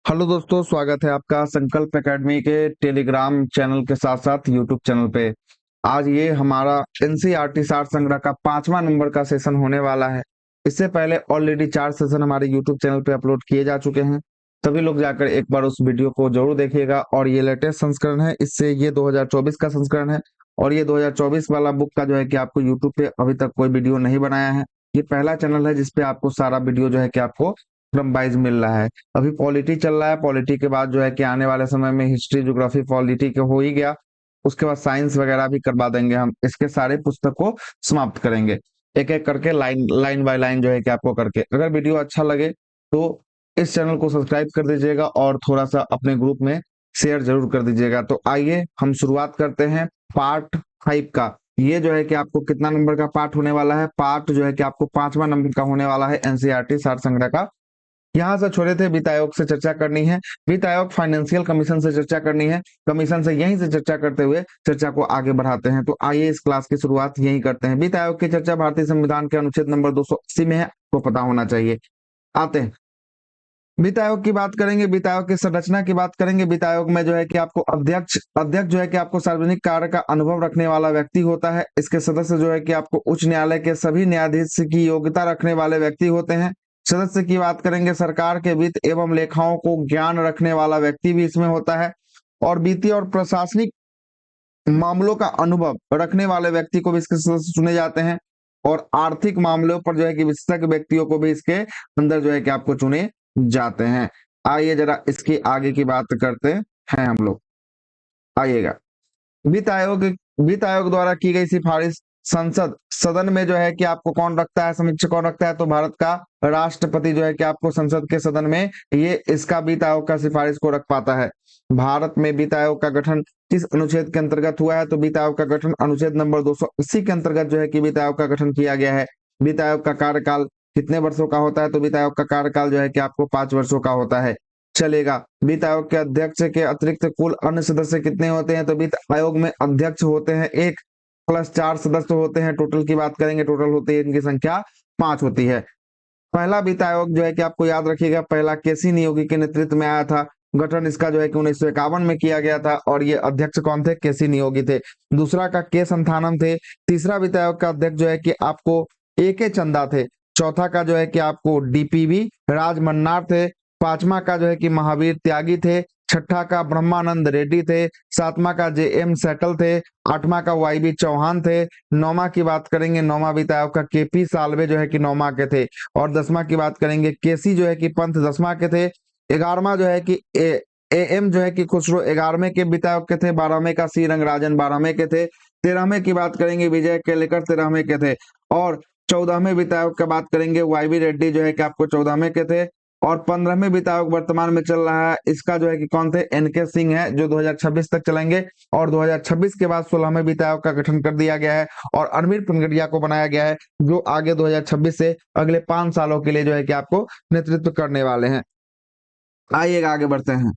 Hello दोस्तों, स्वागत है आपका संकल्प एकेडमी के टेलीग्राम चैनल के साथ साथ यूट्यूब चैनल पे। आज ये हमारा एनसीईआरटी सार संग्रह का 5वां नंबर का सेशन होने वाला है। इससे पहले ऑलरेडी 4 सेशन हमारे यूट्यूब चैनल पे अपलोड किए जा चुके हैं। सभी लोग जाकर एक बार उस वीडियो को जरूर देखिएगा। और ये लेटेस्ट संस्करण है, इससे ये 2024 का संस्करण है। और ये 2024 वाला बुक का जो है कि आपको यूट्यूब पे अभी तक कोई वीडियो नहीं बनाया है। ये पहला चैनल है जिसपे आपको सारा वीडियो जो है कि आपको क्रम वाइज मिल रहा है। अभी पॉलिटी चल रहा है, पॉलिटी के बाद जो है कि आने वाले समय में हिस्ट्री, ज्योग्राफी, पॉलिटी के हो ही गया। उसके बाद साइंस वगैरह भी करवा देंगे हम। इसके सारे पुस्तक को समाप्त करेंगे एक एक करके, लाइन लाइन बाय लाइन जो है कि आपको करके। अगर वीडियो अच्छा लगे तो इस चैनल को सब्सक्राइब कर दीजिएगा और थोड़ा सा अपने ग्रुप में शेयर जरूर कर दीजिएगा। तो आइए हम शुरुआत करते हैं पार्ट 5 का। ये जो है कि आपको कितना नंबर का पार्ट होने वाला है? पार्ट जो है कि आपको 5वां नंबर का होने वाला है एनसीईआरटी सार संग्रह का। यहाँ से छोड़े थे, वित्त आयोग से चर्चा करनी है। वित्त आयोग फाइनेंशियल कमीशन से चर्चा करनी है। कमीशन से यहीं से चर्चा करते हुए चर्चा को आगे बढ़ाते हैं। तो आइए इस क्लास की शुरुआत यहीं करते हैं। वित्त आयोग की चर्चा भारतीय संविधान के अनुच्छेद नंबर 280 में है, आपको पता होना चाहिए। आते हैं वित्त आयोग की बात करेंगे। वित्त आयोग की संरचना की बात करेंगे। वित्त आयोग में जो है कि आपको अध्यक्ष अध्यक्ष जो है कि आपको सार्वजनिक कार्य का अनुभव रखने वाला व्यक्ति होता है। इसके सदस्य जो है कि आपको उच्च न्यायालय के सभी न्यायाधीश की योग्यता रखने वाले व्यक्ति होते हैं। सदस्य की बात करेंगे, सरकार के वित्त एवं लेखाओं को ज्ञान रखने वाला व्यक्ति भी इसमें होता है। और वित्तीय और प्रशासनिक मामलों का अनुभव रखने वाले व्यक्ति को भी इसके सदस्य चुने जाते हैं। और आर्थिक मामलों पर जो है कि विशेषज्ञ व्यक्तियों को भी इसके अंदर जो है कि आपको चुने जाते हैं। आइए जरा इसकी आगे की बात करते हैं हम लोग। आइएगा, वित्त आयोग वित्त आयोग द्वारा की गई सिफारिश संसद सदन में जो है कि आपको कौन रखता है, समीक्षा कौन रखता है? तो भारत का राष्ट्रपति जो है कि आपको संसद के सदन में ये इसका वित्त आयोग का सिफारिश को रख पाता है। भारत में वित्त आयोग का गठन किस अनुच्छेद के अंतर्गत हुआ है? तो वित्त आयोग का गठन अनुच्छेद नंबर 280 के अंतर्गत जो है कि वित्त आयोग का गठन किया गया है। वित्त आयोग का कार्यकाल कितने वर्षों का होता है? तो वित्त आयोग का कार्यकाल जो है कि आपको 5 वर्षों का होता है। चलेगा। वित्त आयोग के अध्यक्ष के अतिरिक्त कुल अन्य सदस्य कितने होते हैं? तो वित्त आयोग में अध्यक्ष होते हैं 1 प्लस 4 सदस्य होते हैं। टोटल की बात करेंगे, टोटल होती है इनकी संख्या 5 होती है। पहला वित्त आयोग जो है कि आपको याद रखिएगा, पहला केसी नियोगी के नेतृत्व में आया था। गठन इसका जो है कि 1951 में किया गया था। और ये अध्यक्ष कौन थे? केसी नियोगी थे। दूसरा का के संथानम थे। तीसरा वित्त आयोग का अध्यक्ष जो है कि आपको ए के चंदा थे। चौथा का जो है कि आपको डीपीवी राज मन्नार थे। पांचवा का जो है कि महावीर त्यागी थे। छठा का ब्रह्मानंद रेड्डी थे। सातवां का जे एम सेटल थे। आठवां का वाई बी चौहान थे। नौवां की बात करेंगे, नौवां वित्त आयोग का के पी साल्वे जो है कि नौवां के थे। और 10वां की बात करेंगे, केसी जो है कि पंथ 10वां के थे। 11वां जो है कि एम जो है कि खुसरो 11वें के वित्त आयोग के थे। 12वें का सी रंगराजन 12वें के थे। 13वें की बात करेंगे, विजय केलेकर 13वें के थे। और 14वें वित्त आयोग की बात करेंगे, वाई बी रेड्डी जो है कि आपको 14वें के थे। और 15वें वित्त आयोग वर्तमान में चल रहा है, इसका जो है कि कौन थे? एनके सिंह है, जो 2026 तक चलेंगे। और 2026 के बाद 16वें वित्त आयोग का गठन कर दिया गया है और अरविंद पनगड़िया को बनाया गया है, जो आगे 2026 से अगले 5 सालों के लिए जो है कि आपको नेतृत्व करने वाले हैं। आइएगा आगे बढ़ते हैं।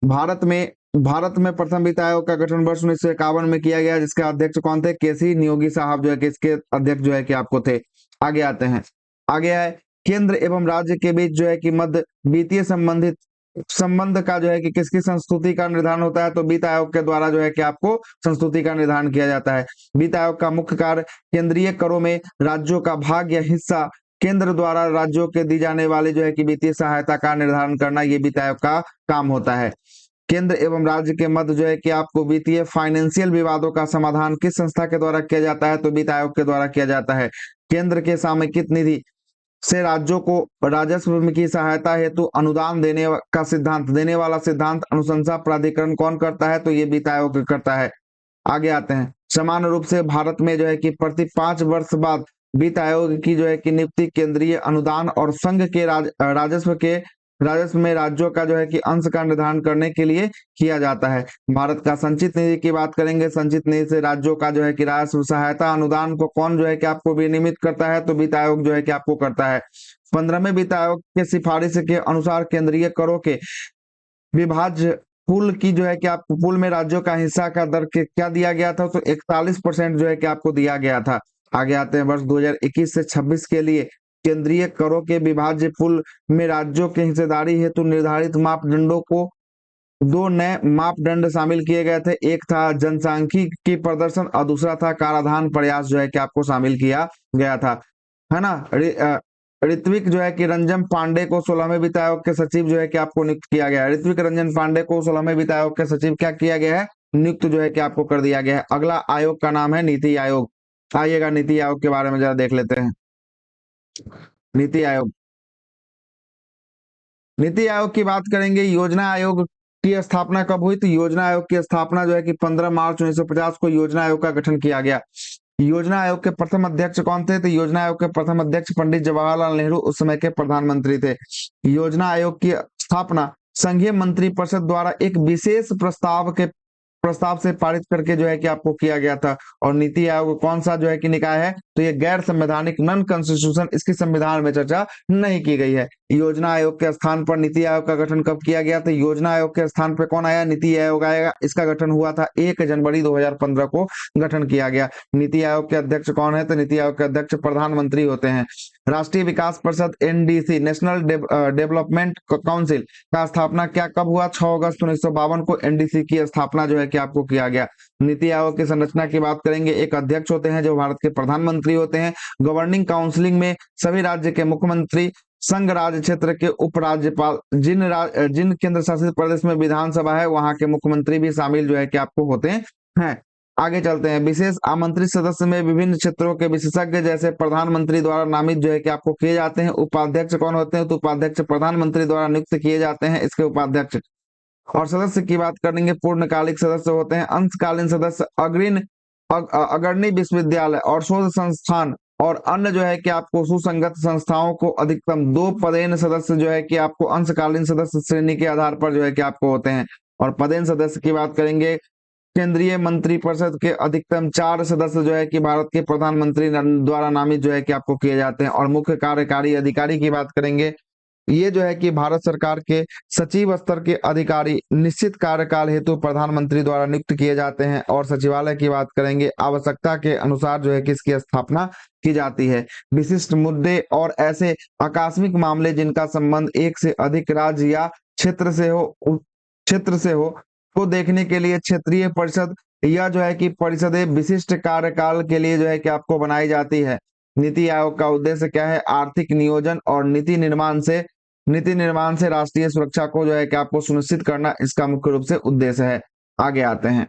भारत में प्रथम वित्त आयोग का गठन वर्ष 1951 में किया गया, जिसके अध्यक्ष कौन थे? केसी नियोगी साहब जो है कि इसके अध्यक्ष जो है कि आपको थे। आगे आते हैं। आगे है, केंद्र एवं राज्य के बीच जो है कि मध्य वित्तीय संबंधित संबंध का जो है कि किसकी संस्तुति का निर्धारण होता है? तो वित्त आयोग के द्वारा जो है कि आपको संस्तुति का निर्धारण किया जाता है। वित्त आयोग का मुख्य कार्य केंद्रीय करों में राज्यों का भाग या हिस्सा केंद्र द्वारा राज्यों के दी जाने वाली जो है कि वित्तीय सहायता का निर्धारण करना, ये वित्त आयोग का काम होता है। केंद्र एवं राज्य के मध्य जो है कि आपको वित्तीय फाइनेंशियल विवादों का समाधान किस संस्था के द्वारा किया जाता है? तो वित्त आयोग के द्वारा किया जाता है। केंद्र के सामयिक निधि से राज्यों को राजस्व की सहायता हेतु अनुदान देने वाला सिद्धांत अनुशंसा प्राधिकरण कौन करता है? तो ये वित्त आयोग करता है। आगे आते हैं। समान रूप से भारत में जो है कि प्रति 5 वर्ष बाद वित्त आयोग की जो है कि नियुक्ति केंद्रीय अनुदान और संघ के राजस्व में राज्यों का जो है कि अंश का निर्धारण करने के लिए किया जाता है। भारत का संचित निधि की बात करेंगे। संचित निधि से राज्यों का जो है कि राजस्व सहायता अनुदान को कौन जो है कि आपको विनियमित करता है? तो वित्त आयोग जो है कि आपको करता है। 15वें वित्त आयोग के सिफारिश के अनुसार केंद्रीय करों के विभाज्य पूल की जो है कि आपको पूल में राज्यों का हिस्सा का दर क्या दिया गया था? तो 41% जो है कि आपको दिया गया था। आगे आते हैं, वर्ष 2021 से 26 के लिए केंद्रीय करों के विभाज्य पूल में राज्यों की हिस्सेदारी हेतु निर्धारित मापदंडों को दो नए मापदंड शामिल किए गए थे। एक था जनसांख्यिकी प्रदर्शन और दूसरा था कराधान प्रयास जो है कि आपको शामिल किया गया था, है ना। ऋत्विक जो है कि रंजन पांडे को 16वें वित्त आयोग के सचिव जो है कि आपको नियुक्त किया गया है। ऋत्विक रंजन पांडे को 16वें वित्त आयोग के सचिव क्या किया गया है, नियुक्त जो है कि आपको कर दिया गया है। अगला आयोग का नाम है नीति आयोग। आइएगा नीति आयोग के बारे में जरा देख लेते हैं। नीति आयोग, नीति आयोग की बात करेंगे। योजना आयोग की स्थापना कब हुई, तो योजना आयोग की स्थापना जो है कि 15 मार्च 1950 को योजना आयोग का गठन किया गया। योजना आयोग के प्रथम अध्यक्ष कौन थे, तो योजना आयोग के प्रथम अध्यक्ष पंडित जवाहरलाल नेहरू उस समय के प्रधानमंत्री थे। योजना आयोग की स्थापना संघीय मंत्रिपरिषद द्वारा एक विशेष प्रस्ताव से पारित करके जो है कि आपको किया गया था। और नीति आयोग कौन सा जो है कि निकाय है, तो ये गैर संवैधानिक, नॉन कॉन्स्टिट्यूशन, इसकी संविधान में चर्चा नहीं की गई है। योजना आयोग के स्थान पर नीति आयोग का गठन कब किया गया, तो योजना आयोग के स्थान पर कौन आया, नीति आयोग आएगा। इसका गठन हुआ था 1 जनवरी 2015 को गठन किया गया। नीति आयोग के अध्यक्ष कौन है, तो नीति आयोग के अध्यक्ष प्रधानमंत्री होते हैं। राष्ट्रीय विकास परिषद एनडीसी, नेशनल डेवलपमेंट काउंसिल का स्थापना क्या कब हुआ, 6 अगस्त 1952 को एनडीसी की स्थापना जो है कि आपको किया गया। नीति आयोग की संरचना की बात करेंगे। एक अध्यक्ष होते हैं जो भारत के प्रधानमंत्री होते हैं। गवर्निंग काउंसिलिंग में सभी राज्य के मुख्यमंत्री, संघ राज्य क्षेत्र के उपराज्यपाल, जिन केंद्र शासित प्रदेश में विधानसभा है वहां के मुख्यमंत्री भी शामिल जो है कि आपको होते हैं। आगे चलते हैं। विशेष आमंत्रित सदस्य में विभिन्न क्षेत्रों के विशेषज्ञ जैसे प्रधानमंत्री द्वारा नामित जो है कि आपको किए जाते हैं। उपाध्यक्ष कौन होते हैं, तो उपाध्यक्ष प्रधानमंत्री द्वारा नियुक्त किए जाते हैं, इसके उपाध्यक्ष। और सदस्य की बात करेंगे, पूर्णकालिक सदस्य होते हैं। अंशकालीन सदस्य अग्रणी विश्वविद्यालय और शोध संस्थान और अन्य जो है कि आपको सुसंगत संस्थाओं को अधिकतम 2 पदेन सदस्य जो है कि आपको अंशकालीन सदस्य श्रेणी के आधार पर जो है कि आपको होते हैं। और पदेन सदस्य की बात करेंगे, केंद्रीय मंत्रिपरिषद के अधिकतम 4 सदस्य जो है कि भारत के प्रधानमंत्री द्वारा नामित जो है कि आपको किए जाते हैं। और मुख्य कार्यकारी अधिकारी की बात करेंगे, ये जो है कि भारत सरकार के सचिव स्तर के अधिकारी निश्चित कार्यकाल हेतु प्रधानमंत्री द्वारा नियुक्त किए जाते हैं। और सचिवालय की बात करेंगे, आवश्यकता के अनुसार जो है कि इसकी स्थापना की जाती है। विशिष्ट मुद्दे और ऐसे आकस्मिक मामले जिनका संबंध एक से अधिक राज्य या क्षेत्र से हो को देखने के लिए क्षेत्रीय परिषद या जो है कि परिषदें विशिष्ट कार्यकाल के लिए जो है कि आपको बनाई जाती है। नीति आयोग का उद्देश्य क्या है, आर्थिक नियोजन और नीति निर्माण से राष्ट्रीय सुरक्षा को जो है कि आपको सुनिश्चित करना इसका मुख्य रूप से उद्देश्य है। आगे आते हैं।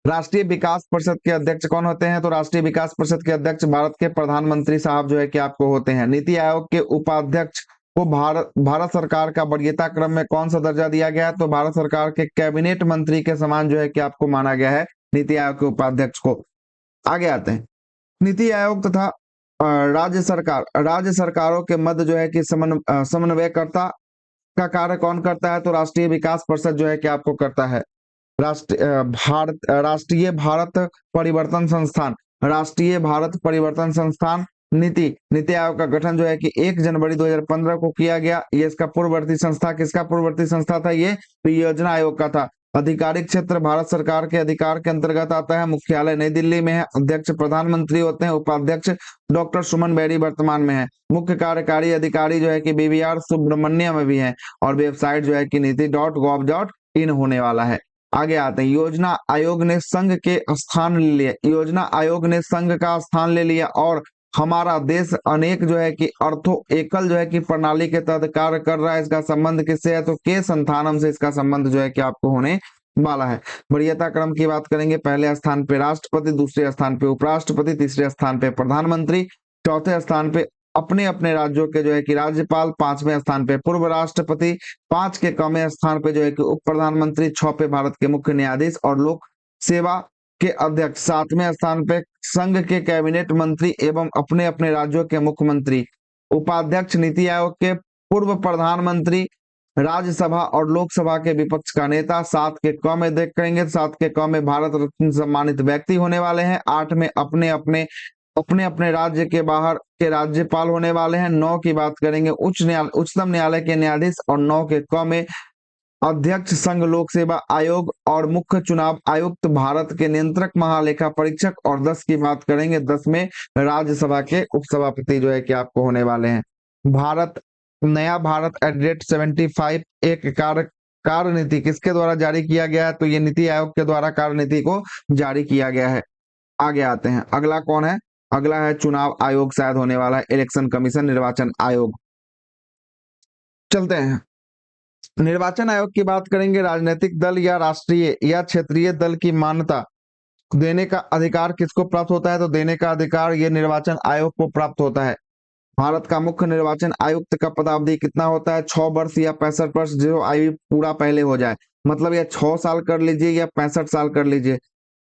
राष्ट्रीय विकास परिषद के अध्यक्ष कौन होते हैं, तो राष्ट्रीय विकास परिषद के अध्यक्ष भारत के प्रधानमंत्री साहब जो है कि आपको होते हैं। नीति आयोग के उपाध्यक्ष को भारत सरकार का वरीयता क्रम में कौन सा दर्जा दिया गया है, तो भारत सरकार के कैबिनेट मंत्री के समान जो है कि आपको माना गया है नीति आयोग के उपाध्यक्ष को। आगे आते हैं। नीति आयोग तथा राज्य सरकारों के मध्य जो है कि समन्वयकर्ता का कार्य कौन करता है, तो राष्ट्रीय विकास परिषद जो है कि आपको करता है। राष्ट्रीय भारत परिवर्तन संस्थान नीति आयोग का गठन जो है कि 1 जनवरी 2015 को किया गया। ये इसका पूर्ववर्ती संस्था, किसका पूर्ववर्ती संस्था था, ये तो योजना आयोग का था। आधिकारिक क्षेत्र भारत सरकार के अधिकार के अंतर्गत आता है। मुख्यालय नई दिल्ली में है। अध्यक्ष प्रधानमंत्री होते हैं। उपाध्यक्ष डॉक्टर सुमन बेरी वर्तमान में है। मुख्य कार्यकारी अधिकारी जो है कि बीवीआर सुब्रमण्यम में भी है। और वेबसाइट जो है कि नीति.gov.in होने वाला है। आगे आते हैं। योजना आयोग ने संघ का स्थान ले लिया और हमारा देश अनेक जो है कि एकल जो है कि प्रणाली के तहत कार्य कर रहा है। इसका संबंध किससे है, तो के संथानम से इसका संबंध जो है कि आपको होने वाला है। वरीयता क्रम की बात करेंगे, पहले स्थान पे राष्ट्रपति, दूसरे स्थान पे उपराष्ट्रपति, तीसरे स्थान पे प्रधानमंत्री, चौथे स्थान पे अपने अपने राज्यों के जो है कि राज्यपाल, 5वें स्थान पे पूर्व राष्ट्रपति, 5 के कमे स्थान पे जो है कि उप प्रधानमंत्री, 6 पे भारत के मुख्य न्यायाधीश और लोक सेवा के अध्यक्ष, 7वें स्थान पे संघ के कैबिनेट मंत्री एवं अपने अपने राज्यों के मुख्यमंत्री। उपाध्यक्ष नीति आयोग के पूर्व प्रधानमंत्री, राज्यसभा और लोकसभा के विपक्ष का नेता। 7 के क में देख करेंगे, 7 के क में भारत रत्न सम्मानित व्यक्ति होने वाले हैं। 8 में अपने अपने राज्य के बाहर के राज्यपाल होने वाले हैं। 9 की बात करेंगे उच्चतम न्यायालय के न्यायाधीश और 9 के क में अध्यक्ष संघ लोक सेवा आयोग और मुख्य चुनाव आयुक्त भारत के नियंत्रक महालेखा परीक्षक, और 10 की बात करेंगे 10 में राज्यसभा के उपसभापति जो है कि आपको होने वाले हैं। भारत नया भारत एट 75 एक कार्य नीति किसके द्वारा जारी किया गया है? तो ये नीति आयोग के द्वारा कार्य नीति को जारी किया गया है। आगे आते हैं, अगला कौन है? अगला है चुनाव आयोग, शायद होने वाला है इलेक्शन कमीशन, निर्वाचन आयोग। चलते हैं, निर्वाचन आयोग की बात करेंगे। राजनीतिक दल या राष्ट्रीय या क्षेत्रीय दल की मान्यता देने का अधिकार किसको प्राप्त होता है? तो देने का अधिकार ये निर्वाचन आयोग को प्राप्त होता है। भारत का मुख्य निर्वाचन आयुक्त का पदावधि कितना होता है? 6 वर्ष या 65 वर्ष, जो आयु पूरा पहले हो जाए, मतलब या 6 साल कर लीजिए या 65 साल कर लीजिए,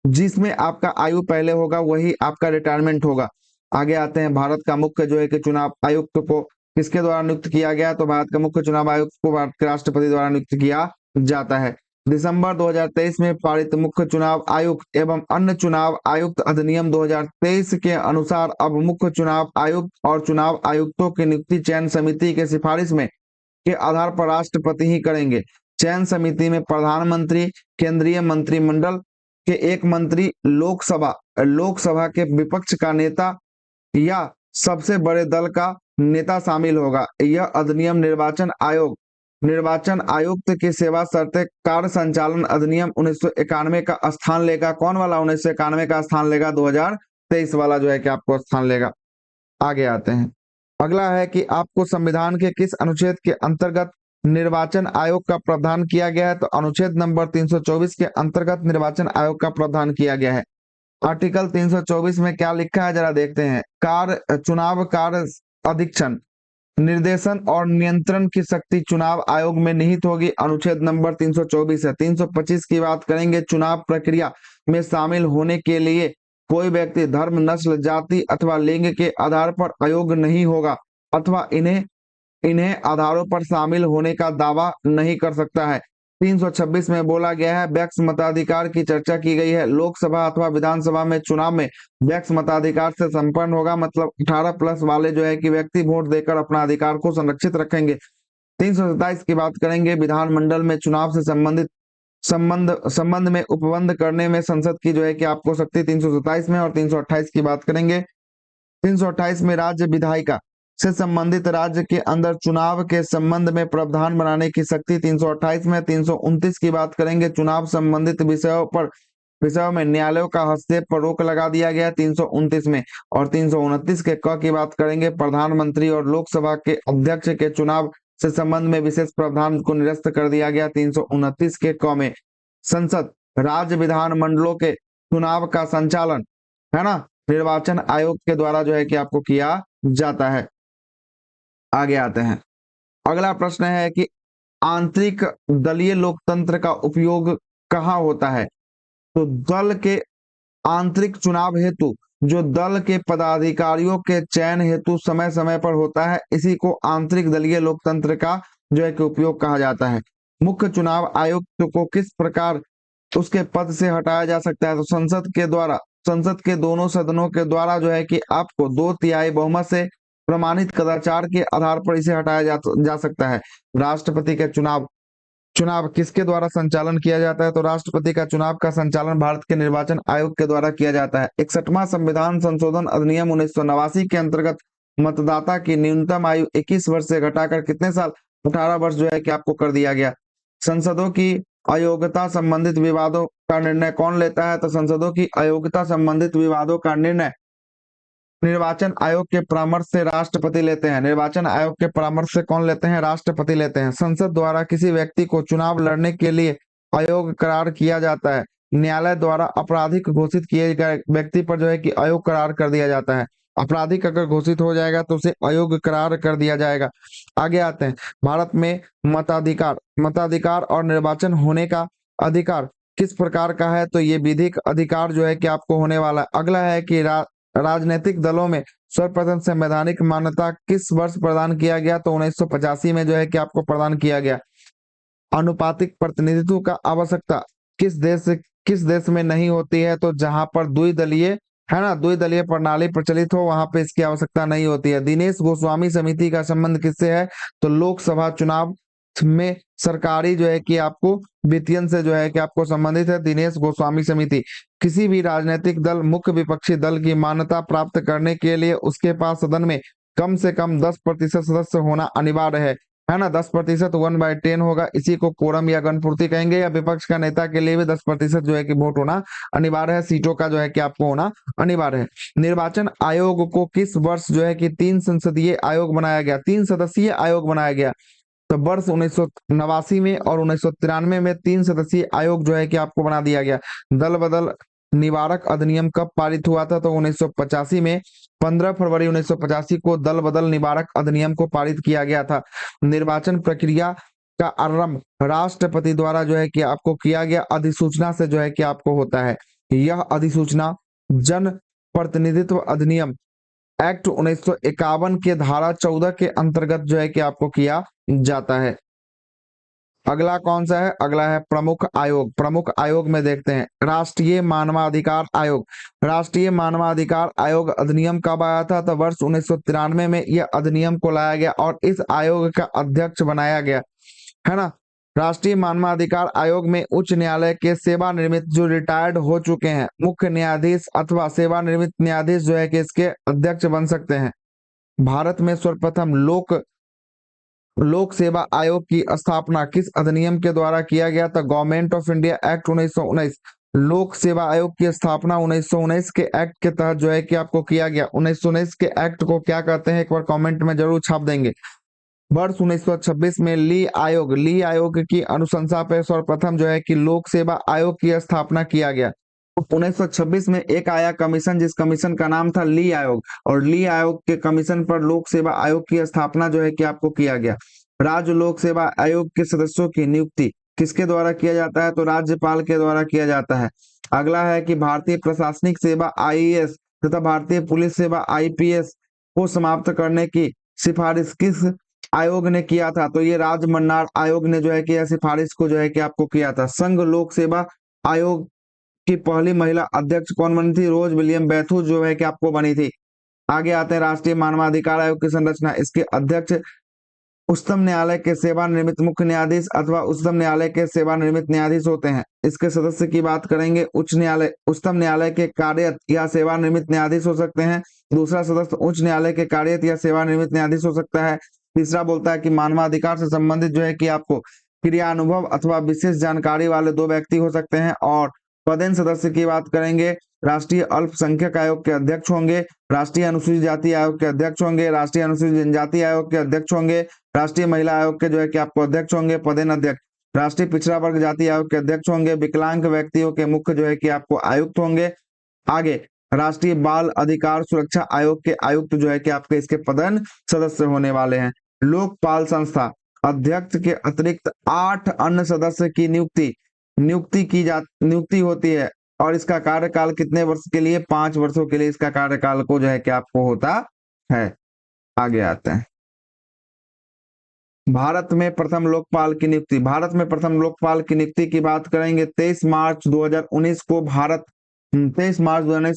जिसमें आपका आयु पहले होगा वही आपका रिटायरमेंट होगा। आगे आते हैं, भारत का मुख्य जो है कि चुनाव आयुक्त को किसके द्वारा नियुक्त किया गया? तो भारत का मुख्य चुनाव आयुक्त को भारत के राष्ट्रपति द्वारा नियुक्त किया जाता है। दिसंबर 2023 में पारित मुख्य चुनाव आयुक्त एवं अन्य चुनाव आयुक्त अधिनियम 2023 के अनुसार अब मुख्य चुनाव आयुक्त और चुनाव आयुक्तों की नियुक्ति चयन समिति के सिफारिश में के आधार पर राष्ट्रपति ही करेंगे। चयन समिति में प्रधानमंत्री, केंद्रीय मंत्रिमंडल के एक मंत्री, लोकसभा के विपक्ष का नेता या सबसे बड़े दल का नेता शामिल होगा। यह अधिनियम निर्वाचन आयुक्त की सेवा शर्तें कार्य संचालन अधिनियम 1991 का स्थान लेगा। कौन वाला 1991 का स्थान लेगा? 2023 वाला जो है कि आपको स्थान लेगा। आगे आते हैं, अगला है कि आपको संविधान के किस अनुच्छेद के अंतर्गत निर्वाचन आयोग का प्रावधान किया गया है? तो अनुच्छेद नंबर 324 के अंतर्गत निर्वाचन आयोग का प्रावधान किया गया है। आर्टिकल 324 में क्या लिखा है जरा देखते हैं। चुनाव कार्य अधीक्षण, निर्देशन और नियंत्रण की शक्ति चुनाव आयोग में निहित होगी। अनुच्छेद नंबर 324 है। 325 की बात करेंगे, चुनाव प्रक्रिया में शामिल होने के लिए कोई व्यक्ति धर्म, नस्ल, जाति अथवा लिंग के आधार पर अयोग्य नहीं होगा अथवा इन्हें आधारों पर शामिल होने का दावा नहीं कर सकता है। 326 में बोला गया है, व्यक्ति मताधिकार की चर्चा की गई है। लोकसभा अथवा विधानसभा में चुनाव में व्यक्ति मताधिकार से संपन्न होगा, मतलब 18 प्लस वाले जो है कि व्यक्ति वोट देकर अपना अधिकार को संरक्षित रखेंगे। 327 की बात करेंगे, विधानमंडल में चुनाव से संबंध में उपबंध करने में संसद की जो है कि आपको शक्ति 327 में। और 328 की बात करेंगे, 328 में राज्य विधायिका से संबंधित राज्य के अंदर चुनाव के संबंध में प्रावधान बनाने की शक्ति 328 में। 329 की बात करेंगे, चुनाव संबंधित विषयों में न्यायालयों का हस्तक्षेप पर रोक लगा दिया गया 329 में। और 329 के क की बात करेंगे, प्रधानमंत्री और लोकसभा के अध्यक्ष के चुनाव से संबंध में विशेष प्रावधान को निरस्त कर दिया गया 329 के क में। संसद, राज्य विधानमंडलों के चुनाव का संचालन है ना निर्वाचन आयोग के द्वारा जो है कि आपको किया जाता है। आगे आते हैं, अगला प्रश्न है कि आंतरिक दलीय लोकतंत्र का उपयोग कहाँ होता है? तो दल के आंतरिक चुनाव हेतु जो दल के पदाधिकारियों के चयन हेतु समय समय पर होता है, इसी को आंतरिक दलीय लोकतंत्र का जो है कि उपयोग कहा जाता है। मुख्य चुनाव आयुक्त को किस प्रकार उसके पद से हटाया जा सकता है? तो संसद के दोनों सदनों के द्वारा जो है कि आपको 2/3 बहुमत से प्रमाणित कदाचार के आधार पर इसे हटाया जा सकता है। राष्ट्रपति के चुनाव किसके द्वारा संचालन किया जाता है? तो राष्ट्रपति का चुनाव का संचालन भारत के निर्वाचन आयोग के द्वारा किया जाता है। 61वां संविधान संशोधन अधिनियम 1989 के अंतर्गत मतदाता की न्यूनतम आयु 21 वर्ष से घटाकर कितने साल? 18 वर्ष जो है कि आपको कर दिया गया। संसदों की अयोग्यता संबंधित विवादों का निर्णय कौन लेता है? तो संसदों की अयोग्यता संबंधित विवादों का निर्णय निर्वाचन आयोग के परामर्श से राष्ट्रपति लेते हैं। निर्वाचन आयोग के परामर्श से कौन लेते हैं? राष्ट्रपति लेते हैं। संसद द्वारा किसी व्यक्ति को चुनाव लड़ने के लिए अयोग्य करार किया जाता है। न्यायालय द्वारा आपराधिक घोषित किए गए व्यक्ति पर जो है कि अयोग्य करार कर दिया जाता है। आपराधिक अगर घोषित हो जाएगा तो उसे अयोग्य करार कर दिया जाएगा। आगे आते हैं, भारत में मताधिकार और निर्वाचन होने का अधिकार किस प्रकार का है? तो ये विधिक अधिकार जो है कि आपको होने वाला है। अगला है कि राजनीतिक दलों में सर्वप्रथम संवैधानिक मान्यता किस वर्ष प्रदान किया गया? तो 1985 में जो है कि आपको प्रदान किया गया। अनुपातिक प्रतिनिधित्व का आवश्यकता किस देश में नहीं होती है? तो जहां पर द्विदलीय प्रणाली प्रचलित हो वहां पे इसकी आवश्यकता नहीं होती है। दिनेश गोस्वामी समिति का संबंध किससे है? तो लोकसभा चुनाव में सरकारी जो है कि आपको वित्तीयन से जो है कि आपको संबंधित है। दिनेश गोस्वामी समिति, किसी भी राजनीतिक दल मुख्य विपक्षी दल की मान्यता प्राप्त करने के लिए उसके पास सदन में कम से कम 10% सदस्य होना अनिवार्य है ना। 10% 1/10 होगा, इसी को कोरम या गणपूर्ति कहेंगे। या विपक्ष का नेता के लिए भी 10% जो है कि वोट होना अनिवार्य है, सीटों का जो है कि आपको होना अनिवार्य है। निर्वाचन आयोग को किस वर्ष जो है कि 3 संसदीय आयोग बनाया गया, 3 सदस्यीय आयोग बनाया गया? तो वर्ष 1989 में और 1993 में 3 सदस्यीय आयोग जो है कि आपको बना दिया गया। दल बदल निवारक अधिनियम कब पारित हुआ था? तो 1985 में 15 फरवरी 1985 को दल बदल निवारक अधिनियम को पारित किया गया था। निर्वाचन प्रक्रिया का आरंभ राष्ट्रपति द्वारा जो है कि आपको किया गया अधिसूचना से जो है कि आपको होता है। यह अधिसूचना जन प्रतिनिधित्व अधिनियम एक्ट 1951 के धारा 14 के अंतर्गत जो है कि आपको किया जाता है। अगला कौन सा है? अगला है प्रमुख आयोग। प्रमुख आयोग में देखते हैं राष्ट्रीय मानवाधिकार आयोग। राष्ट्रीय मानवाधिकार आयोग अधिनियम कब आया था? तो वर्ष 1993 में यह अधिनियम को लाया गया और इस आयोग का अध्यक्ष बनाया गया, है ना। राष्ट्रीय मानवाधिकार आयोग में उच्च न्यायालय के सेवानिवृत्त जो रिटायर्ड हो चुके हैं मुख्य न्यायाधीश अथवा सेवानिवृत्त न्यायाधीश जो है कि इसके अध्यक्ष बन सकते हैं। भारत में सर्वप्रथम लोक सेवा आयोग की स्थापना किस अधिनियम के द्वारा किया गया था? Government of India act 1919। लोक सेवा आयोग की स्थापना 1919 के एक्ट के तहत जो है कि आपको किया गया। 1919 के एक्ट को क्या कहते हैं? एक बार कमेंट में जरूर छाप देंगे। वर्ष 1926 में ली आयोग की अनुशंसा पर सर्वप्रथम जो है कि लोक सेवा आयोग की स्थापना किया गया। 1926 में एक आया कमीशन, जिस कमीशन का नाम था ली आयोग, और ली आयोग के कमीशन पर लोक सेवा आयोग की स्थापना जो है कि आपको किया गया। राज्य लोक सेवा आयोग के सदस्यों की नियुक्ति किसके द्वारा किया जाता है? तो राज्यपाल के द्वारा किया जाता है। अगला है कि भारतीय प्रशासनिक सेवा आईएएस तथा भारतीय पुलिस सेवा आईपीएस को समाप्त करने की सिफारिश किस आयोग ने किया था? तो ये राजमन्नार आयोग ने जो है कि यह सिफारिश को जो है कि आपको किया था। संघ लोक सेवा आयोग की पहली महिला अध्यक्ष कौन बनी थी? रोज विलियम बैथू जो है कि आपको बनी थी। आगे आते हैं राष्ट्रीय मानवाधिकार आयोग की संरचना। इसके अध्यक्ष उच्चतम न्यायालय के सेवानिवृत्त मुख्य न्यायाधीश अथवा उच्चतम न्यायालय के सेवानिवृत्त न्यायाधीश होते हैं। इसके सदस्य की बात करेंगे, उच्चतम न्यायालय के कार्यरत या सेवानिवृत्त न्यायाधीश हो सकते हैं। दूसरा सदस्य उच्च न्यायालय के कार्यरत या सेवानिवृत्त न्यायाधीश हो सकता है। तीसरा बोलता है कि मानवाधिकार से संबंधित जो है कि आपको क्रियानुभव अथवा विशेष जानकारी वाले 2 व्यक्ति हो सकते हैं। और पदेन सदस्य की बात करेंगे, राष्ट्रीय अल्पसंख्यक आयोग के अध्यक्ष होंगे, राष्ट्रीय अनुसूचित जाति आयोग के अध्यक्ष होंगे, राष्ट्रीय अनुसूचित जनजाति आयोग के अध्यक्ष होंगे, राष्ट्रीय महिला आयोग के जो है कि आपको अध्यक्ष होंगे, पदेन अध्यक्ष। राष्ट्रीय पिछड़ा वर्ग जाति आयोग के अध्यक्ष होंगे, विकलांग व्यक्तियों के मुख्य जो है कि आपको आयुक्त होंगे। आगे राष्ट्रीय बाल अधिकार सुरक्षा आयोग के आयुक्त जो है कि आपके इसके पदेन सदस्य होने वाले हैं। लोकपाल संस्था अध्यक्ष के अतिरिक्त 8 अन्य सदस्य की नियुक्ति होती है और इसका कार्यकाल कितने वर्ष के लिए? 5 वर्षों के लिए इसका कार्यकाल को जो है कि आपको होता है। आगे आते हैं भारत में प्रथम लोकपाल की नियुक्ति। भारत में प्रथम लोकपाल की नियुक्ति की बात करेंगे 23 मार्च 2019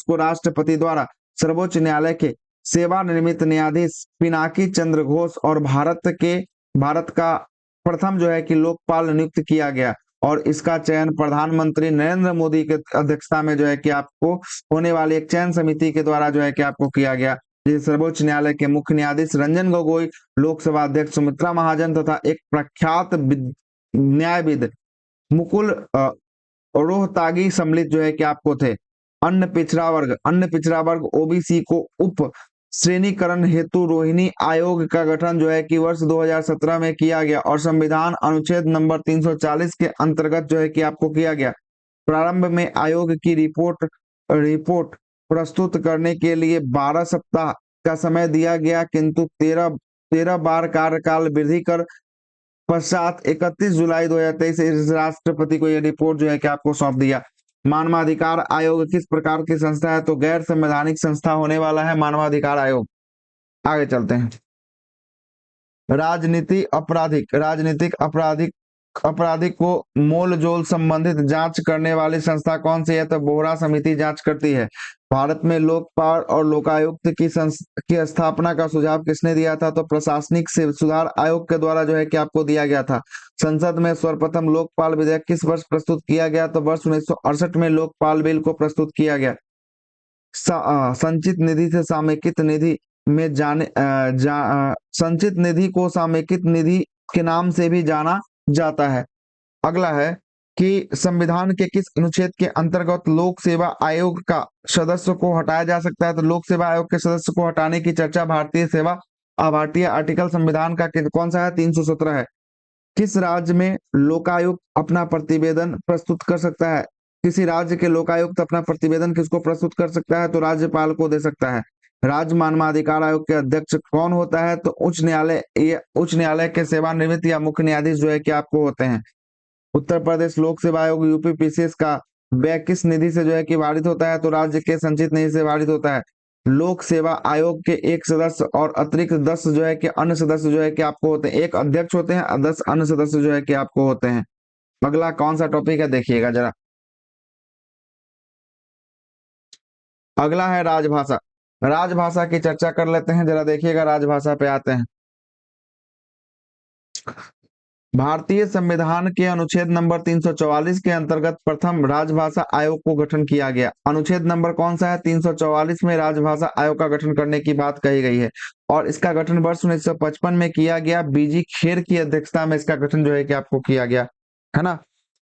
को राष्ट्रपति द्वारा सर्वोच्च न्यायालय के सेवानिवृत्त न्यायाधीश पिनाकी चंद्र घोष और भारत का प्रथम जो है कि लोकपाल नियुक्त किया गया। और इसका चयन प्रधानमंत्री नरेंद्र मोदी के अध्यक्षता में जो है कि आपको होने वाली एक चयन समिति के द्वारा जो है कि आपको किया गया। सर्वोच्च न्यायालय के मुख्य न्यायाधीश रंजन गोगोई, लोकसभा अध्यक्ष सुमित्रा महाजन तथा एक प्रख्यात न्यायविद मुकुल रोहतागी सम्मिलित जो है कि आपको थे। अन्य पिछड़ा वर्ग ओबीसी को उप श्रेणीकरण हेतु रोहिणी आयोग का गठन जो है कि वर्ष 2017 में किया गया और संविधान अनुच्छेद नंबर 340 के अंतर्गत जो है कि आपको किया गया। प्रारंभ में आयोग की रिपोर्ट प्रस्तुत करने के लिए 12 सप्ताह का समय दिया गया, किंतु 13 बार कार्यकाल वृद्धि कर पश्चात 31 जुलाई 2023 इस राष्ट्रपति को यह रिपोर्ट जो है कि आपको सौंप दिया। मानवाधिकार आयोग किस प्रकार की संस्था है? तो गैर संवैधानिक संस्था होने वाला है मानवाधिकार आयोग। आगे चलते हैं राजनीतिक आपराधिक आपराधिक को मोल जोल संबंधित जांच करने वाली संस्था कौन सी है? तो बोहरा समिति जांच करती है। भारत में लोकपाल और लोकायुक्त की स्थापना का सुझाव किसने दिया था? तो प्रशासनिक से सुधार आयोग के द्वारा जो है कि आपको दिया गया था। संसद में सर्वप्रथम लोकपाल विधेयक किस वर्ष प्रस्तुत किया गया? तो वर्ष 1968 में लोकपाल बिल को प्रस्तुत किया गया। संचित निधि से समेकित निधि में संचित निधि को समेकित निधि के नाम से भी जाना जाता है। अगला है कि संविधान के किस अनुच्छेद के अंतर्गत लोक सेवा आयोग का सदस्य को हटाया जा सकता है? तो लोक सेवा आयोग के सदस्य को हटाने की चर्चा भारतीय आर्टिकल संविधान का कौन सा है? 317 है। किस राज्य में लोकायुक्त अपना प्रतिवेदन प्रस्तुत कर सकता है? किसी राज्य के लोकायुक्त अपना प्रतिवेदन किसको प्रस्तुत कर सकता है? तो राज्यपाल को दे सकता है। राज्य मानवाधिकार आयोग के अध्यक्ष कौन होता है? तो उच्च न्यायालय के सेवानिवृत्त या मुख्य न्यायाधीश जो है कि आपको होते हैं। उत्तर प्रदेश लोक सेवा आयोग यूपी पीसीएस का व्यय किस निधि से जो है कि वारित होता है? तो राज्य के संचित निधि से वारित होता है। लोक सेवा आयोग के एक सदस्य और अतिरिक्त 10 जो है कि अन्य सदस्य जो है कि आपको होते हैं। एक अध्यक्ष होते हैं और 10 अन्य सदस्य जो है कि आपको होते हैं। अगला कौन सा टॉपिक है देखिएगा जरा। अगला है राजभाषा। राजभाषा की चर्चा कर लेते हैं, जरा देखिएगा राजभाषा पे आते हैं। भारतीय संविधान के अनुच्छेद नंबर 344 के अंतर्गत प्रथम राजभाषा आयोग को गठन किया गया। अनुच्छेद नंबर कौन सा है? 344 में राजभाषा आयोग का गठन करने की बात कही गई है और इसका गठन वर्ष 1955 में किया गया। बीजी खेर की अध्यक्षता में इसका गठन जो है कि आपको किया गया है ना।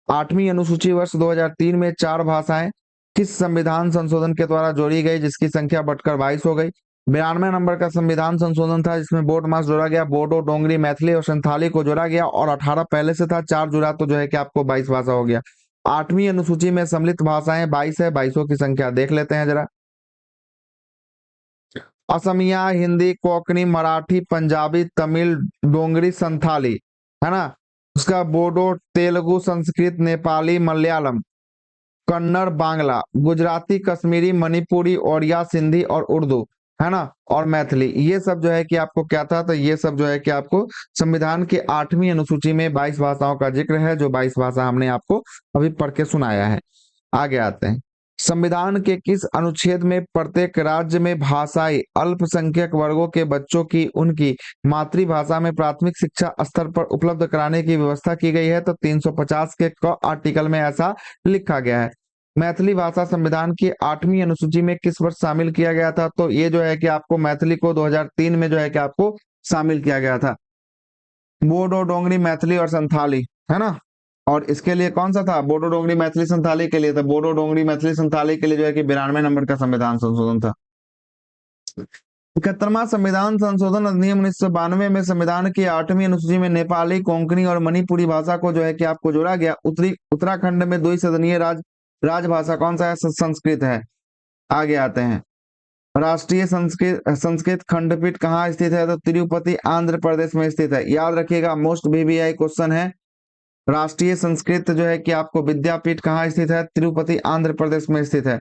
8वीं अनुसूची वर्ष 2003 में 4 भाषाएं किस संविधान संशोधन के द्वारा जोड़ी गई, जिसकी संख्या बढ़कर 22 हो गई। 92 नंबर का संविधान संशोधन था जिसमें बोडो मास जोड़ा गया। बोडो, डोंगरी, मैथिली और संथाली को जोड़ा गया और 18 पहले से था, 4 जुड़ा तो जो है कि आपको 22 भाषा हो गया। 8वीं अनुसूची में सम्मिलित भाषाएं 22 है। 22 की संख्या देख लेते हैं जरा। असमिया, हिंदी, कोंकणी, मराठी, पंजाबी, तमिल, डोंगरी, संथाली है ना। उसका बोडो, तेलुगु, संस्कृत, नेपाली, मलयालम, कन्नड़, बांग्ला, गुजराती, कश्मीरी, मणिपुरी, ओडिया, सिंधी और उर्दू है ना, और मैथिली, ये सब जो है कि आपको क्या था? तो ये सब जो है कि आपको संविधान के 8वीं अनुसूची में 22 भाषाओं का जिक्र है, जो 22 भाषा हमने आपको अभी पढ़ के सुनाया है। आगे आते हैं। संविधान के किस अनुच्छेद में प्रत्येक राज्य में भाषाई अल्पसंख्यक वर्गों के बच्चों की उनकी मातृभाषा में प्राथमिक शिक्षा स्तर पर उपलब्ध कराने की व्यवस्था की गई है? तो 350 के क आर्टिकल में ऐसा लिखा गया है। मैथिली भाषा संविधान की 8वीं अनुसूची में किस वर्ष शामिल किया गया था? तो ये जो है कि आपको मैथिली को 2003 में जो है कि आपको शामिल किया गया था। बोडो, डोंगरी, मैथिली और संथाली है ना। और इसके लिए कौन सा था? बोडो, डोंगरी, मैथिली, संथाली के लिए था। बोडो, डोंगरी, मैथिली, संथाली के लिए जो है कि 92 नंबर का संविधान संशोधन था। 71वां संविधान संशोधन अधिनियम 1992 में संविधान की 8वीं अनुसूची में नेपाली, कोंकणी और मणिपुरी भाषा को जो है कि आपको जोड़ा गया। उत्तराखंड में द्विसदनीय राजभाषा कौन सा है? संस्कृत है। आगे आते हैं। राष्ट्रीय संस्कृत संस्कृत खंडपीठ कहाँ स्थित है? तो तिरुपति, आंध्र प्रदेश में स्थित है। याद रखिएगा, मोस्ट वीवीआई क्वेश्चन है। राष्ट्रीय संस्कृत जो है कि आपको विद्यापीठ कहाँ स्थित है? तिरुपति, आंध्र प्रदेश में स्थित है।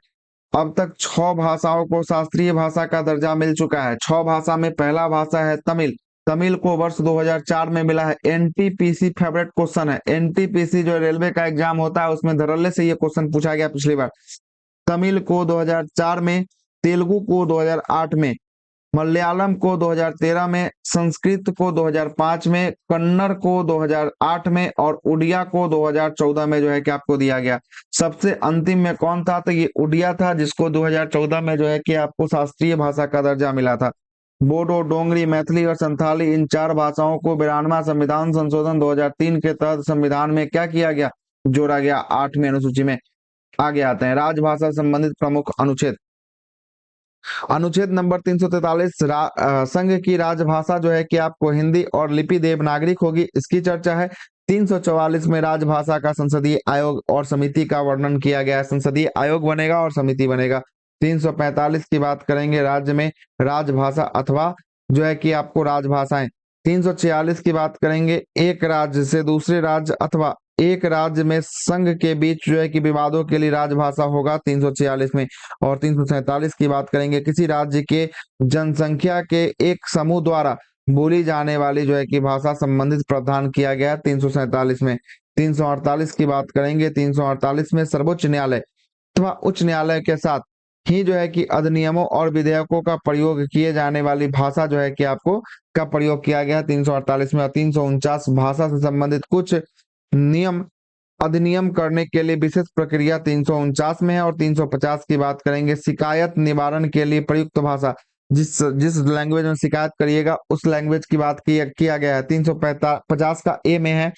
अब तक 6 भाषाओं को शास्त्रीय भाषा का दर्जा मिल चुका है। 6 भाषा में पहला भाषा है तमिल। तमिल को वर्ष 2004 में मिला है। एनटीपीसी फेवरेट क्वेश्चन है। एनटीपीसी जो रेलवे का एग्जाम होता है उसमें धड़ल्ले से ये क्वेश्चन पूछा गया पिछली बार। तमिल को 2004 में, तेलुगु को 2008 में, मलयालम को 2013 में, संस्कृत को 2005 में, कन्नड़ को 2008 में और उड़िया को 2014 में जो है कि आपको दिया गया। सबसे अंतिम में कौन था? तो ये उड़िया था, जिसको 2014 में जो है कि आपको शास्त्रीय भाषा का दर्जा मिला था। बोडो, डोंगरी, मैथिली और संथाली, इन 4 भाषाओं को 92वां संविधान संशोधन 2003 के तहत संविधान में क्या किया गया? जोड़ा गया 8वीं अनुसूची में। आगे आते हैं। राजभाषा संबंधित प्रमुख अनुच्छेद। अनुच्छेद नंबर 343 संघ की राजभाषा जो है कि आपको हिंदी और लिपि देवनागरिक होगी, इसकी चर्चा है। 344 में राजभाषा का संसदीय आयोग और समिति का वर्णन किया गया है। संसदीय आयोग बनेगा और समिति बनेगा। 345 की बात करेंगे, राज्य में राजभाषा अथवा जो है कि आपको राजभाषाएं। 346 की बात करेंगे, एक राज्य से दूसरे राज्य अथवा एक राज्य में संघ के बीच जो है कि विवादों के लिए राजभाषा होगा 346 में। और 347 की बात करेंगे, किसी राज्य के जनसंख्या के एक समूह द्वारा बोली जाने वाली जो है कि भाषा संबंधित प्रावधान किया गया है 347 में। 348 की बात करेंगे, 348 में सर्वोच्च न्यायालय अथवा उच्च न्यायालय के साथ ही जो है कि अधिनियमों और विधेयकों का प्रयोग किए जाने वाली भाषा जो है कि आपको का प्रयोग किया गया 348 में। और 349 भाषा से संबंधित कुछ नियम अधिनियम करने के लिए विशेष प्रक्रिया 349 में है। और 350 की बात करेंगे, शिकायत निवारण के लिए प्रयुक्त भाषा, जिस जिस लैंग्वेज में शिकायत करिएगा उस लैंग्वेज की बात किया गया है। 350 का ए में है,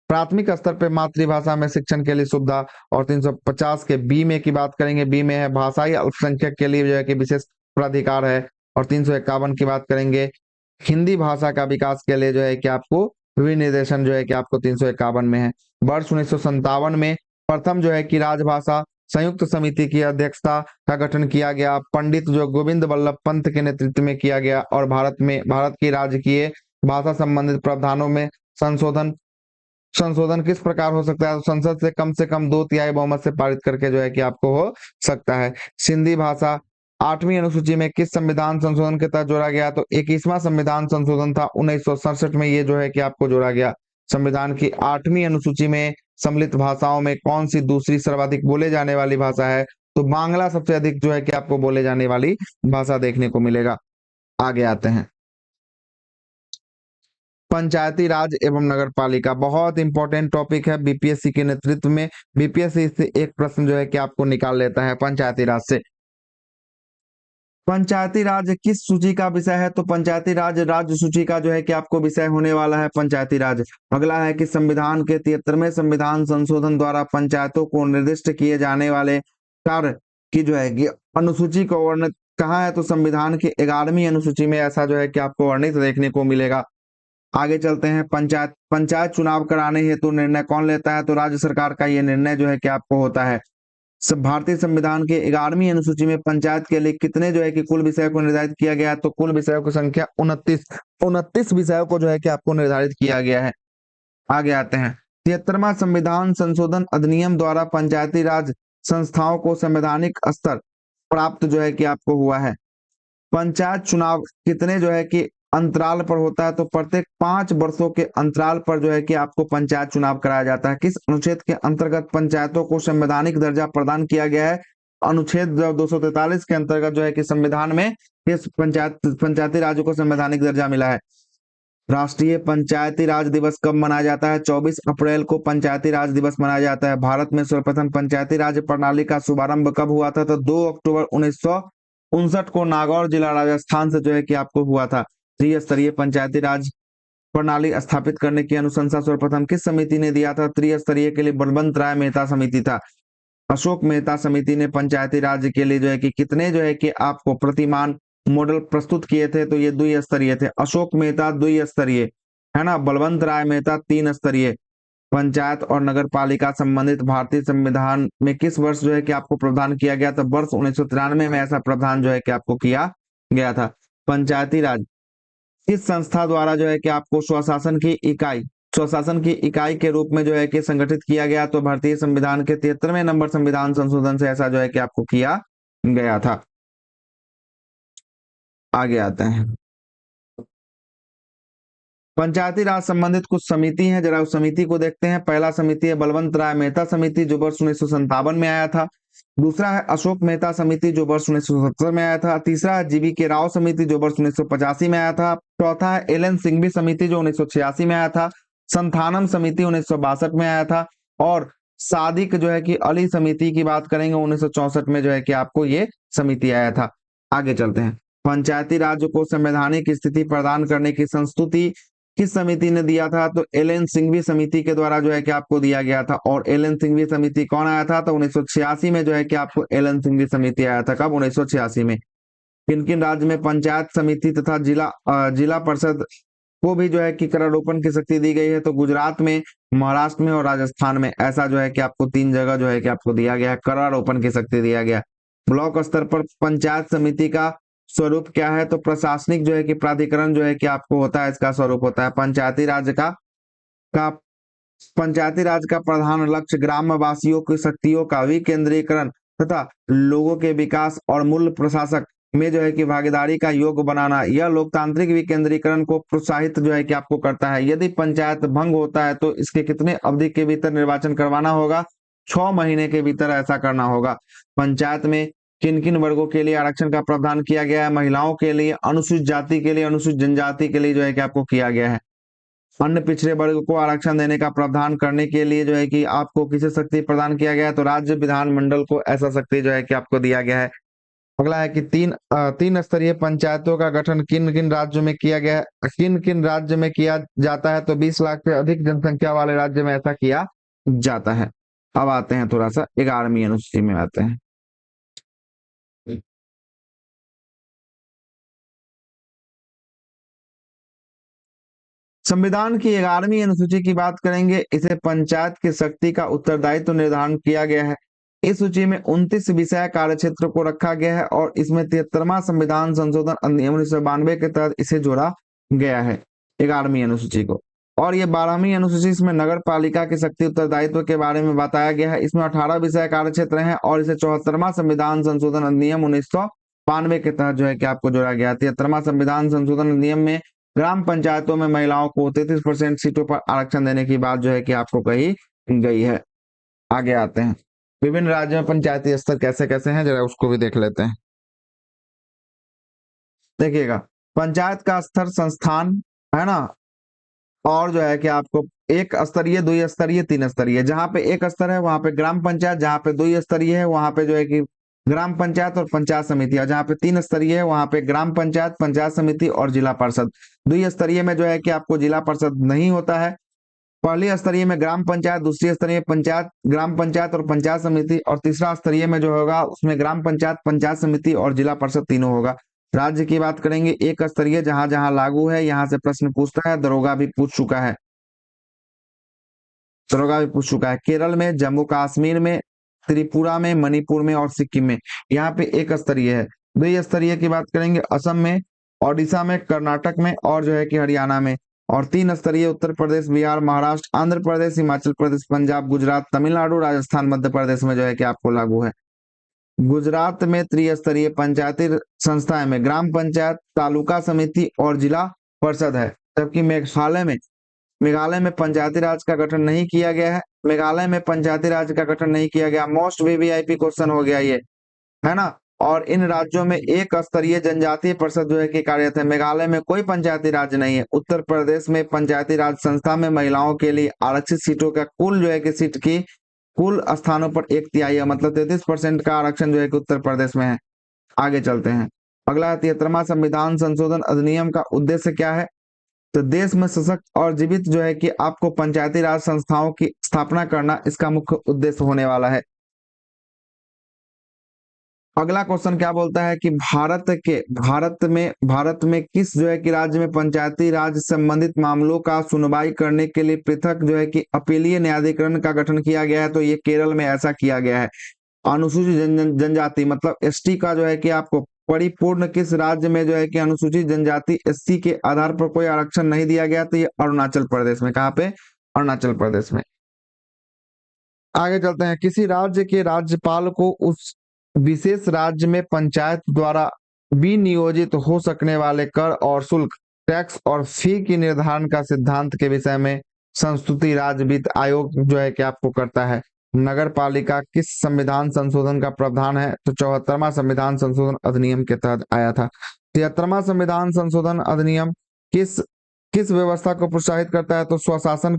प्राथमिक स्तर पर मातृभाषा में शिक्षण के लिए सुविधा। और 350 के बी में की बात करेंगे, बी में है भाषाई अल्पसंख्यक के लिए जो है कि विशेष प्राधिकार है। और 351 की बात करेंगे, हिंदी भाषा का विकास के लिए जो है कि आपको विनिर्देशन जो है कि आपको 351 में है। वर्ष 1957 में प्रथम जो है कि राजभाषा संयुक्त समिति की अध्यक्षता का गठन किया गया, पंडित जो गोविंद वल्लभ पंत के नेतृत्व में किया गया। और भारत की राजकीय भाषा संबंधित प्रावधानों में संशोधन संशोधन किस प्रकार हो सकता है, तो संसद से कम 2/3 बहुमत से पारित करके जो है कि आपको हो सकता है। सिंधी भाषा 8वीं अनुसूची में किस संविधान संशोधन के तहत जोड़ा गया, तो 21वां संविधान संशोधन था 1967 में, ये जो है कि आपको जोड़ा गया। संविधान की 8वीं अनुसूची में सम्मिलित भाषाओं में कौन सी दूसरी सर्वाधिक बोले जाने वाली भाषा है, तो बांग्ला सबसे अधिक जो है कि आपको बोले जाने वाली भाषा देखने को मिलेगा। आगे आते हैं, पंचायती राज एवं नगर पालिका बहुत इंपॉर्टेंट टॉपिक है बीपीएससी के नेतृत्व में। बीपीएससी से एक प्रश्न जो है कि आपको निकाल लेता है पंचायती राज से। पंचायती राज किस सूची का विषय है, तो पंचायती राज राज्य सूची का जो है कि आपको विषय होने वाला है पंचायती राज। अगला है कि संविधान के 73वें संविधान संशोधन द्वारा पंचायतों को निर्दिष्ट किए जाने वाले कार्य की जो है कि अनुसूची को वर्णित कहाँ है, तो संविधान की 11वीं अनुसूची में ऐसा जो है कि आपको वर्णित देखने को मिलेगा। आगे चलते हैं, पंचायत चुनाव कराने हेतु निर्णय कौन लेता है, तो राज्य सरकार का ये निर्णय जो है कि आपको होता है। भारतीय संविधान के 11वीं अनुसूची में पंचायत के लिए कितने जो है कि कुल विषयों को निर्धारित किया गया है, तो कुल विषयों की संख्या 29 विषयों को जो है कि आपको निर्धारित किया गया है। आगे आते हैं, 73वां संविधान संशोधन अधिनियम द्वारा पंचायती राज संस्थाओं को संवैधानिक स्तर प्राप्त जो है कि आपको हुआ है। पंचायत चुनाव कितने जो है कि अंतराल पर होता है, तो प्रत्येक 5 वर्षों के अंतराल पर जो है कि आपको पंचायत चुनाव कराया जाता है। किस अनुच्छेद के अंतर्गत पंचायतों को संवैधानिक दर्जा प्रदान किया गया है, अनुच्छेद 243 के अंतर्गत जो है कि संविधान में किस पंचायती राज को संवैधानिक दर्जा मिला है। राष्ट्रीय पंचायती राज दिवस कब मनाया जाता है, 24 अप्रैल को पंचायती राज दिवस मनाया जाता है। भारत में सर्वप्रथम पंचायती राज प्रणाली का शुभारंभ कब हुआ था, तो 2 अक्टूबर 1959 को नागौर जिला राजस्थान से जो है कि आपको हुआ था। त्रिस्तरीय पंचायती राज प्रणाली स्थापित करने की अनुशंसा सर्वप्रथम किस समिति ने दिया था, त्रिस्तरीय के लिए बलवंत राय मेहता समिति था। अशोक मेहता समिति ने पंचायती राज के लिए जो है कि कितने जो है कि आपको प्रतिमान मॉडल प्रस्तुत किए थे, तो ये द्विस्तरीय थे। अशोक मेहता द्विस्तरीय है ना, बलवंत राय मेहता 3 स्तरीय। पंचायत और नगर पालिका संबंधित भारतीय संविधान में किस वर्ष जो है कि आपको प्रावधान किया गया, तो वर्ष 1993 में ऐसा प्रावधान जो है कि आपको किया गया था। पंचायती राज किस संस्था द्वारा जो है कि आपको स्वशासन की इकाई के रूप में जो है कि संगठित किया गया, तो भारतीय संविधान के 73वें नंबर संविधान संशोधन से ऐसा जो है कि आपको किया गया था। आगे आते हैं, पंचायती राज संबंधित कुछ समिति हैं, जरा उस समिति को देखते हैं। पहला समिति है बलवंत राय मेहता समिति जो वर्ष 1957 में आया था। दूसरा है अशोक मेहता समिति जो वर्ष 1970 में आया था। तीसरा है जीवी के राव समिति जो वर्ष 1985 में आया था। चौथा है एल एन सिंघवी समिति जो 1986 में आया था। संथानम समिति 1962 में आया था। और सादिक जो है कि अली समिति की बात करेंगे 1964 में जो है कि आपको ये समिति आया था। आगे चलते हैं, पंचायती राज को संवैधानिक स्थिति प्रदान करने की संस्तुति किस समिति ने दिया था, तो एल एन सिंघवी समिति के द्वारा जो है कि आपको दिया गया था। और एल एन सिंघवी समिति कौन आया था, तो 1986 में जो है कि आपको एल एन सिंघवी समिति आया था। कब, 1986 में। किन किन राज्य में पंचायत समिति तथा जिला परिषद को भी जो है कि करारोपण की शक्ति दी गई है, तो गुजरात में, महाराष्ट्र में और राजस्थान में ऐसा जो है कि आपको 3 जगह जो है कि आपको दिया गया है, करारोपण की शक्ति दिया गया। ब्लॉक स्तर पर पंचायत समिति का स्वरूप क्या है, तो प्रशासनिक जो है कि प्राधिकरण जो है कि आपको होता है, इसका स्वरूप होता है। पंचायती राज का प्रधान लक्ष्य ग्रामवासियों की शक्तियों का विकेंद्रीकरण तथा लोगों के विकास और मूल प्रशासक में जो है कि भागीदारी का योग बनाना, यह लोकतांत्रिक विकेंद्रीकरण को प्रोत्साहित जो है कि आपको करता है। यदि पंचायत भंग होता है तो इसके कितने अवधि के भीतर निर्वाचन करवाना होगा? 6 महीने के भीतर ऐसा करना होगा। पंचायत में किन किन वर्गों के लिए आरक्षण का प्रावधान किया गया है? महिलाओं के लिए, अनुसूचित जाति के लिए, अनुसूचित जनजाति के लिए जो है कि आपको किया गया है। अन्य पिछड़े वर्ग को आरक्षण देने का प्रावधान करने के लिए जो है कि आपको किसे शक्ति प्रदान किया गया है? तो राज्य विधानमंडल को ऐसा शक्ति जो है कि आपको दिया गया है। अगला है कि तीन स्तरीय पंचायतों का गठन किन किन राज्यों में किया गया है? किन किन राज्य में किया जाता है? तो 20 लाख से अधिक जनसंख्या वाले राज्य में ऐसा किया जाता है। अब आते हैं थोड़ा सा 11वीं अनुसूची में आते हैं। संविधान की 11वीं अनुसूची की बात करेंगे। इसे पंचायत की शक्ति का उत्तरदायित्व तो निर्धारण किया गया है। इस सूची में 29 विषय कार्य क्षेत्र को रखा गया है और इसमें 73वां संविधान संशोधन अधिनियम 1992 के तहत इसे जोड़ा गया है 11वीं अनुसूची को। और ये 12वीं अनुसूची, इसमें नगर पालिका की शक्ति उत्तरदायित्व के बारे में बताया गया है। इसमें 18 विषय कार्य क्षेत्र हैं और इसे 74वां संविधान संशोधन अधिनियम 1992 के तहत जो है कि आपको जोड़ा गया। 73वां संविधान संशोधन अधिनियम में ग्राम पंचायतों में महिलाओं को 33% सीटों पर आरक्षण देने की बात जो है कि आपको कही गई है। आगे आते हैं, विभिन्न राज्यों में पंचायती स्तर कैसे कैसे हैं, जरा उसको भी देख लेते हैं। देखिएगा, पंचायत का स्तर संस्थान है ना, और जो है कि आपको एक स्तरीय, द्वि स्तरीय, तीन स्तरीय। जहां पे एक स्तर है वहां पे ग्राम पंचायत, जहां पे द्वि स्तरीय है वहां पे जो है कि ग्राम पंचायत और पंचायत समिति, और जहां पे तीन स्तरीय है वहां पे ग्राम पंचायत, पंचायत समिति और जिला परिषद। द्वि स्तरीय में जो है कि आपको जिला परिषद नहीं होता है। पहली स्तरीय में ग्राम पंचायत, दूसरी स्तरीय पंचायत, ग्राम पंचायत और पंचायत समिति, और तीसरा स्तरीय में जो होगा उसमें ग्राम पंचायत, पंचायत समिति और जिला परिषद तीनों होगा। राज्य की बात करेंगे, एक स्तरीय जहां जहां लागू है यहां से प्रश्न पूछता है, दरोगा भी पूछ चुका है, दरोगा भी पूछ चुका है। केरल में, जम्मू कश्मीर में, त्रिपुरा में, मणिपुर में और सिक्किम में यहाँ पे एक स्तरीय है। द्वि स्तरीय की बात करेंगे असम में, ओडिशा में, कर्नाटक में और जो है कि हरियाणा में। और तीन स्तरीय उत्तर प्रदेश, बिहार, महाराष्ट्र, आंध्र प्रदेश, हिमाचल प्रदेश, पंजाब, गुजरात, तमिलनाडु, राजस्थान, मध्य प्रदेश में जो है कि आपको लागू है। गुजरात में त्रिस्तरीय पंचायती संस्थाएं में ग्राम पंचायत, तालुका समिति और जिला परिषद है। जबकि मेघालय में पंचायती राज का गठन नहीं किया गया है। मेघालय में पंचायती राज का गठन नहीं किया गया। मोस्ट वीवीआईपी क्वेश्चन हो गया ये, है ना। और इन राज्यों में एक स्तरीय जनजातीय परिषद जो है कि कार्यरत है। मेघालय में कोई पंचायती राज नहीं है। उत्तर प्रदेश में पंचायती राज संस्था में महिलाओं के लिए आरक्षित सीटों का कुल जो है कि सीट की कुल स्थानों पर 1/3 है, मतलब 33% का आरक्षण जो है कि उत्तर प्रदेश में है। आगे चलते हैं, अगला 73वां संविधान संशोधन अधिनियम का उद्देश्य क्या है? तो देश में सशक्त और जीवित जो है कि आपको पंचायती राज संस्थाओं की स्थापना करना इसका मुख्य उद्देश्य होने वाला है। अगला क्वेश्चन क्या बोलता है कि भारत में किस जो है कि राज्य में पंचायती राज संबंधित मामलों का सुनवाई करने के लिए पृथक जो है कि अपीलीय न्यायाधिकरण का गठन किया गया है? तो ये केरल में ऐसा किया गया है। अनुसूचित जनजाति मतलब एसटी का जो है कि आपको परिपूर्ण किस राज्य में जो है कि अनुसूचित जनजाति एससी के आधार पर कोई आरक्षण नहीं दिया गया? तो ये अरुणाचल प्रदेश में। कहाँ पे? अरुणाचल प्रदेश में। आगे चलते हैं, किसी राज्य के राज्यपाल को उस विशेष राज्य में पंचायत द्वारा विनियोजित हो सकने वाले कर और शुल्क, टैक्स और फी की निर्धारण का सिद्धांत के विषय में संस्तुति राज्य वित्त आयोग जो है कि आपको करता है। नगर पालिका किस संविधान संशोधन का प्रावधान है? तो 74वां संविधान संशोधन अधिनियम के तहत आया था। 73वां संविधान संशोधन अधिनियम किस किस व्यवस्था को प्रोत्साहित करता है? तो स्वशासन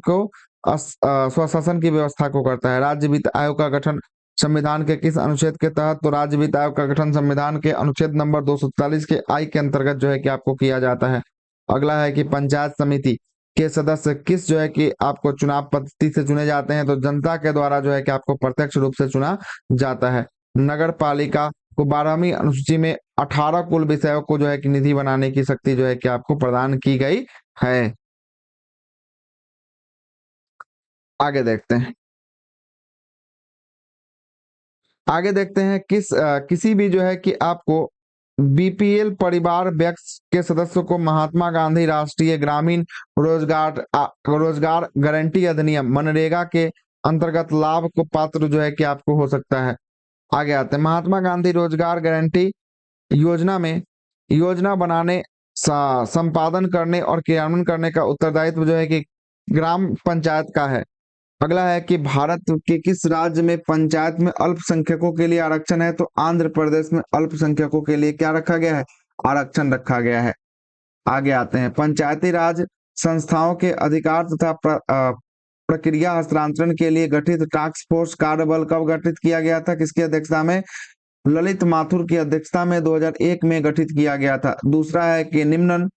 की व्यवस्था को करता है। राज्य वित्त आयोग का गठन संविधान के किस अनुच्छेद के तहत? तो राज्य वित्त आयोग का गठन संविधान के अनुच्छेद नंबर 243 के आई के अंतर्गत जो है कि आपको किया जाता है। अगला है कि पंचायत समिति के सदस्य किस जो है कि आपको चुनाव पद्धति से चुने जाते हैं? तो जनता के द्वारा जो है कि आपको प्रत्यक्ष रूप से चुना जाता है। नगर पालिका को 12वीं अनुसूची में 18 कुल विषयों को जो है कि निधि बनाने की शक्ति जो है कि आपको प्रदान की गई है। आगे देखते हैं, किसी भी जो है कि आपको बीपीएल परिवार व्यक्ति के सदस्यों को महात्मा गांधी राष्ट्रीय ग्रामीण रोजगार गारंटी अधिनियम मनरेगा के अंतर्गत लाभ को पात्र जो है कि आपको हो सकता है। आगे आते हैं, महात्मा गांधी रोजगार गारंटी योजना में योजना बनाने, संपादन करने और क्रियान्वयन करने का उत्तरदायित्व जो है कि ग्राम पंचायत का है। अगला है कि भारत के किस राज्य में पंचायत में अल्पसंख्यकों के लिए आरक्षण है? तो आंध्र प्रदेश में अल्पसंख्यकों के लिए क्या रखा गया है? आरक्षण रखा गया है। आगे आते हैं, पंचायती राज संस्थाओं के अधिकार तथा प्रक्रिया हस्तांतरण के लिए गठित टास्क फोर्स कार्यबल कब गठित किया गया था? किसकी अध्यक्षता में? ललित माथुर की अध्यक्षता में 2001 में गठित किया गया था। दूसरा है कि निम्न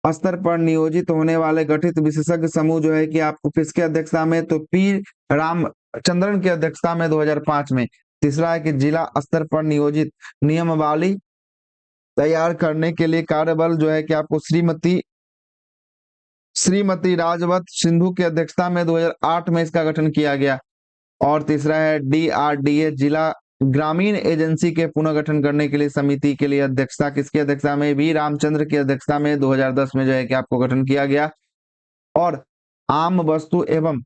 स्तर पर नियोजित होने वाले गठित विशेषज्ञ समूह जो है कि आपको किसके अध्यक्षता में? तो पी रामचंद्रन की अध्यक्षता में 2005 में। तीसरा है कि जिला स्तर पर नियोजित नियमावली तैयार करने के लिए कार्यबल जो है कि आपको श्रीमती राजवत सिंधु की अध्यक्षता में 2008 में इसका गठन किया गया। और तीसरा है DRDA जिला ग्रामीण एजेंसी के पुनर्गठन करने के लिए समिति के लिए अध्यक्षता किसकी अध्यक्षता में? वी रामचंद्र की अध्यक्षता में 2010 में जो है कि आपको गठन किया गया। और आम वस्तु एवं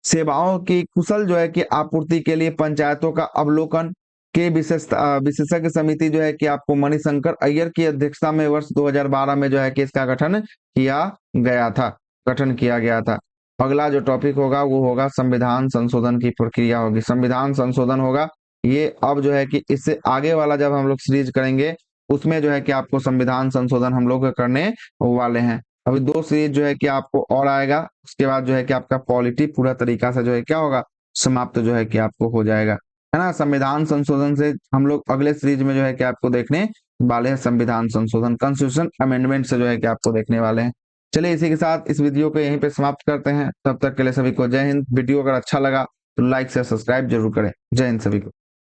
सेवाओं की कुशल जो है कि आपूर्ति के लिए पंचायतों का अवलोकन के विशेषज्ञ समिति जो है कि आपको मणिशंकर अय्यर की अध्यक्षता में वर्ष 2012 में जो है कि इसका गठन किया गया था। अगला जो टॉपिक होगा वो होगा संविधान संशोधन की प्रक्रिया होगी। संविधान संशोधन होगा ये अब जो है कि इससे आगे वाला जब हम लोग सीरीज करेंगे उसमें जो है कि आपको संविधान संशोधन हम लोग करने वाले हैं। अभी 2 सीरीज जो है कि आपको और आएगा, उसके बाद जो है कि आपका पॉलिटी पूरा तरीका से जो है क्या होगा, समाप्त जो है कि आपको हो जाएगा, है ना। संविधान संशोधन से हम लोग अगले सीरीज में जो है कि आपको देखने वाले हैं संविधान संशोधन, कॉन्स्टिट्यूशन अमेंडमेंट से जो है कि आपको देखने वाले हैं। चलिए इसी के साथ इस वीडियो को यहीं पे समाप्त करते हैं। तब तक के लिए सभी को जय हिंद। वीडियो अगर अच्छा लगा तो लाइक से सब्सक्राइब जरूर करें। जय हिंद सभी को।